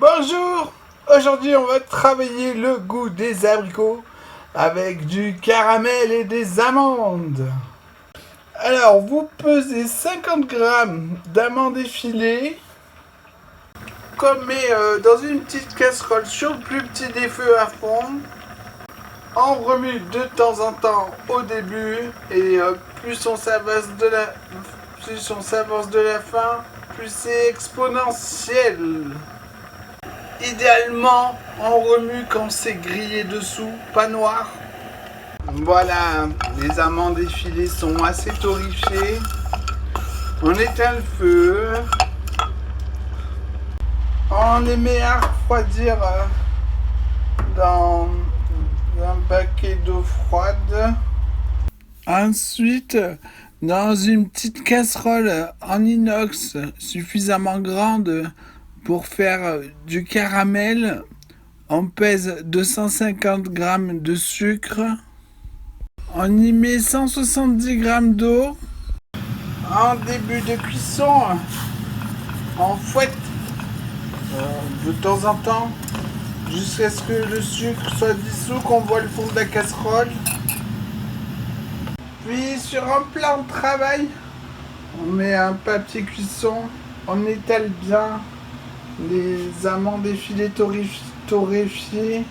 Bonjour. Aujourd'hui on va travailler le goût des abricots avec du caramel et des amandes. Alors vous pesez 50 grammes d'amandes effilées, comme dans une petite casserole sur le plus petit des feux à fond. On remue de temps en temps au début et plus on s'avance de la fin, plus c'est exponentiel. Idéalement, on remue quand c'est grillé dessous, pas noir. Voilà, les amandes effilées sont assez torréfiées. On éteint le feu. On les met à refroidir dans un baquet d'eau froide. Ensuite, dans une petite casserole en inox suffisamment grande pour faire du caramel, on pèse 250 grammes de sucre. On y met 170 grammes d'eau. En début de cuisson, on fouette de temps en temps jusqu'à ce que le sucre soit dissous, qu'on voit le fond de la casserole. Puis sur un plan de travail, on met un papier cuisson, on étale bien les amandes effilées torréfiées.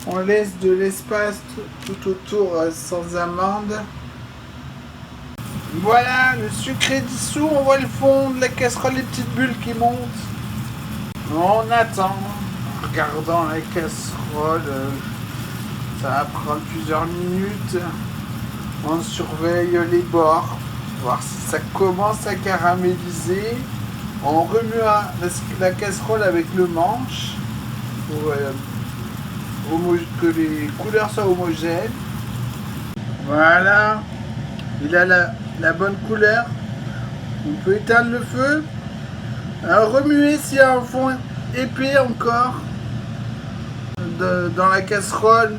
On laisse de l'espace tout autour sans amandes. Voilà, le sucre est dissous, on voit le fond de la casserole, les petites bulles qui montent. On attend, en regardant la casserole, ça va prendre plusieurs minutes. On surveille les bords, voir si ça commence à caraméliser. On remue la casserole avec le manche pour que les couleurs soient homogènes. Voilà, il a la bonne couleur. On peut éteindre le feu. Alors, remuer s'il y a un fond épais encore dans la casserole.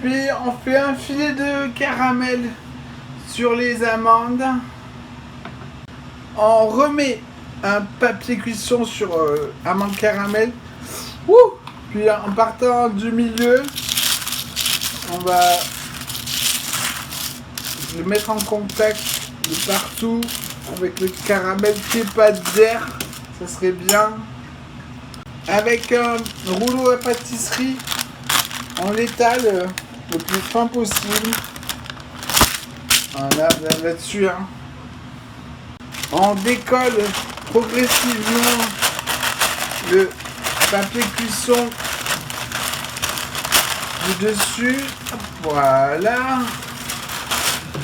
Puis on fait un filet de caramel sur les amandes. On remet un papier cuisson sur amande caramel. Puis en partant du milieu, on va le mettre en contact de partout avec le caramel qui n'est pas d'air. Ça serait bien. Avec un rouleau à pâtisserie, on l'étale le plus fin possible. Voilà, là-dessus. On décolle progressivement le papier cuisson du dessus. Voilà.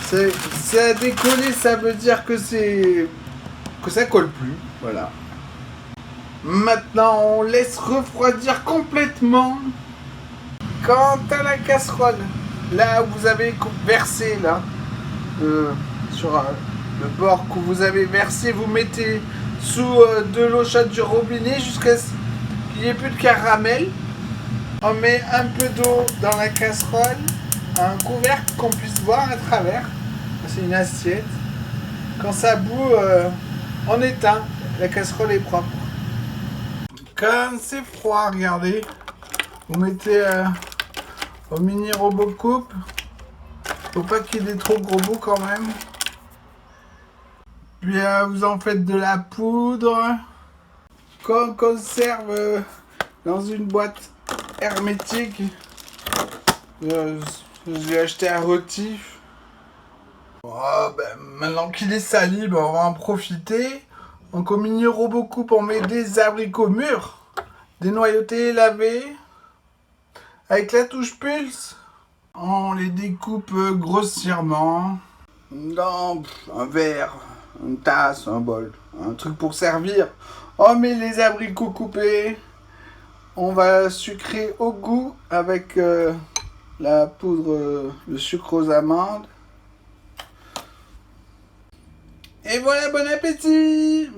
C'est à décoller, ça veut dire que ça colle plus. Voilà. Maintenant, on laisse refroidir complètement. Quant à la casserole, là où vous avez versé, là, sur le bord que vous avez versé, vous mettez sous de l'eau chaude du robinet jusqu'à ce qu'il n'y ait plus de caramel. On met un peu d'eau dans la casserole, un couvercle qu'on puisse voir à travers. C'est une assiette. Quand ça bout, on éteint. La casserole est propre. Quand c'est froid, regardez, vous mettez au mini robot coupe. Faut pas qu'il y ait des trop gros bouts quand même. Puis vous en faites de la poudre qu'on conserve dans une boîte hermétique. J'ai acheté un Rotif. Maintenant qu'il est sali, on va en profiter. Donc au mini robot coupe, on met des abricots mûrs, dénoyautés, lavés. Avec la touche pulse, on les découpe grossièrement dans un verre, une tasse, un bol, un truc pour servir. On met les abricots coupés. On va sucrer au goût avec la poudre, le sucre aux amandes. Et voilà, bon appétit!